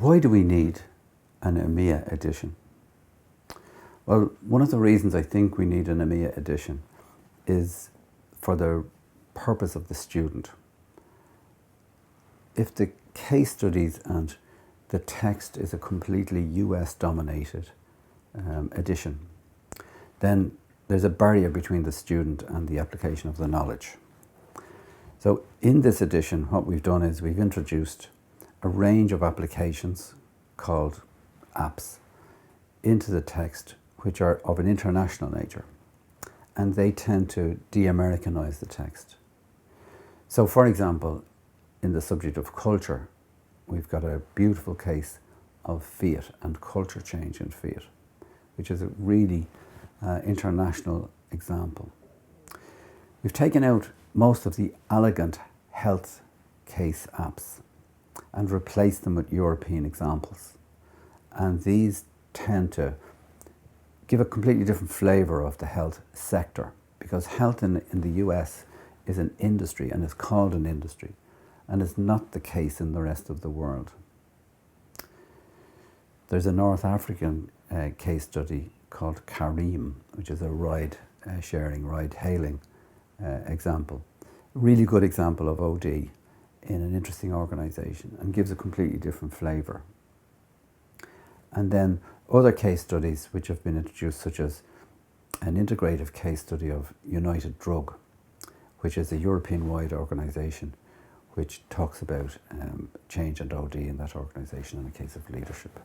Why do we need an EMEA edition? Well, one of the reasons I think we need an EMEA edition is for the purpose of the student. If the case studies and the text is a completely US dominated edition, then there's a barrier between the student and the application of the knowledge. So in this edition, what we've done is we've introduced a range of applications called apps into the text, which are of an international nature, and they tend to de-Americanize the text. So for example, in the subject of culture, we've got a beautiful case of fiat and culture change in fiat, which is a really international example. We've taken out most of the elegant health case apps and replaced them with European examples. And these tend to give a completely different flavour of the health sector, because health in the US is an industry and is called an industry, and is not the case in the rest of the world. There's a North African case study called Kareem, which is a ride sharing, ride hailing example. Really good example of OD in an interesting organisation, and gives a completely different flavour. And then other case studies which have been introduced, such as an integrative case study of United Drug, which is a European-wide organisation which talks about change and OD in that organisation in a case of leadership.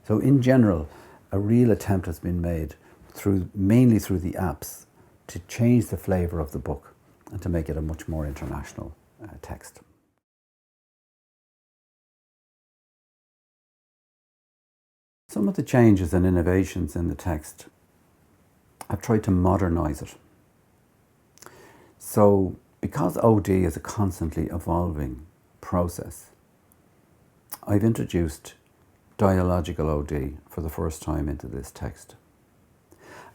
So in general, a real attempt has been made mainly through the apps to change the flavour of the book and to make it a much more international text. Some of the changes and innovations in the text, I've tried to modernise it. So because OD is a constantly evolving process, I've introduced dialogical OD for the first time into this text.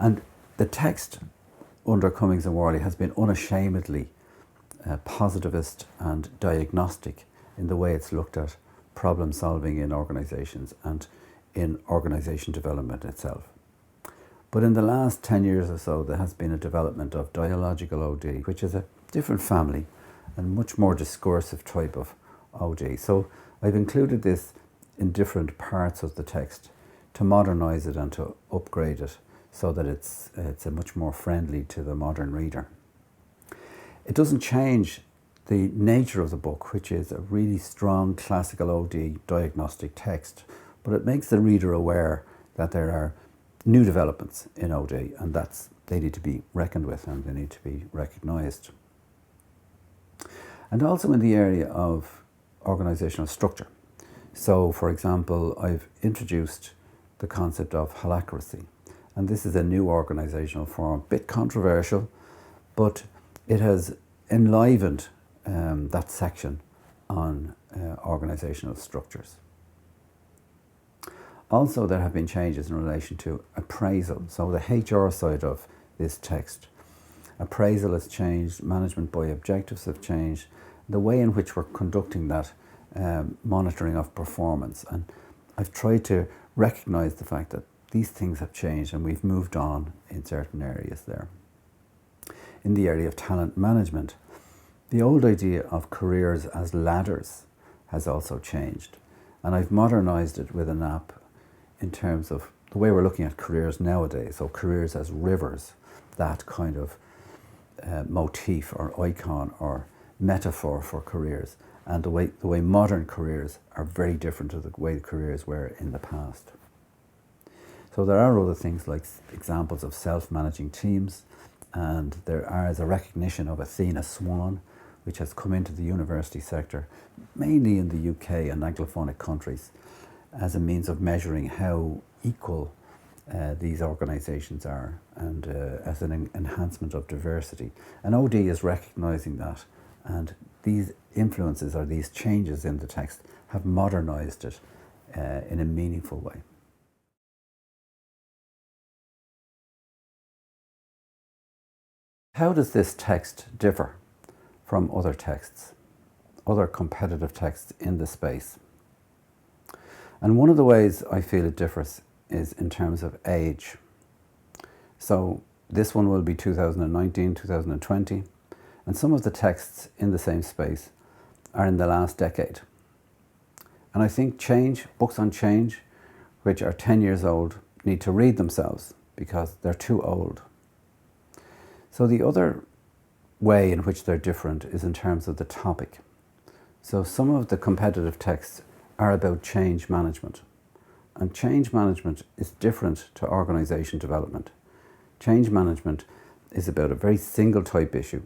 And the text under Cummings and Worley has been unashamedly positivist and diagnostic in the way it's looked at problem solving in organisations and in organisation development itself. But in the last 10 years or so, there has been a development of dialogical OD, which is a different family and much more discursive type of OD. So I've included this in different parts of the text to modernise it and to upgrade it so that it's a much more friendly to the modern reader. It doesn't change the nature of the book, which is a really strong classical OD diagnostic text, but it makes the reader aware that there are new developments in OD, and they need to be reckoned with and they need to be recognised. And also in the area of organisational structure. So, for example, I've introduced the concept of holacracy, and this is a new organisational form, a bit controversial, but it has enlivened that section on organisational structures. Also, there have been changes in relation to appraisal. So the HR side of this text, appraisal has changed, management by objectives have changed, the way in which we're conducting that monitoring of performance. And I've tried to recognise the fact that these things have changed and we've moved on in certain areas there. In the area of talent management, the old idea of careers as ladders has also changed. And I've modernised it with an app in terms of the way we're looking at careers nowadays. So careers as rivers, that kind of motif or icon or metaphor for careers, and the way modern careers are very different to the way careers were in the past. So there are other things like examples of self-managing teams, and there is a recognition of Athena Swan, which has come into the university sector, mainly in the UK and Anglophonic countries, as a means of measuring how equal these organisations are, and as an enhancement of diversity. And OD is recognising that, and these influences or these changes in the text have modernised it in a meaningful way. How does this text differ from other texts, other competitive texts in the space? And one of the ways I feel it differs is in terms of age. So this one will be 2019, 2020, and some of the texts in the same space are in the last decade. And I think books on change, which are 10 years old, need to read themselves because they're too old. So the other way in which they're different is in terms of the topic. So some of the competitive texts are about change management. And change management is different to organisation development. Change management is about a very single type issue.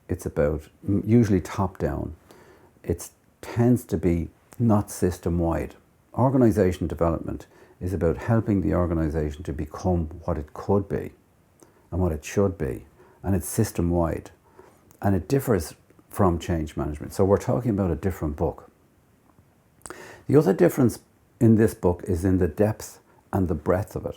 It's about usually top down. It tends to be not system wide. Organisation development is about helping the organisation to become what it could be and what it should be. And it's system wide. And it differs from change management. So we're talking about a different book. The other difference in this book is in the depth and the breadth of it.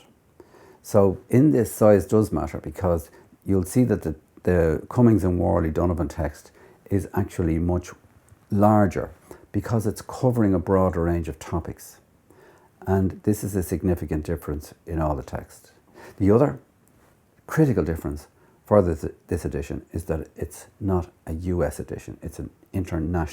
So in this, size does matter because you'll see that the Cummings and Worley Donovan text is actually much larger because it's covering a broader range of topics. And this is a significant difference in all the text. The other critical difference for this edition is that it's not a US edition, it's an international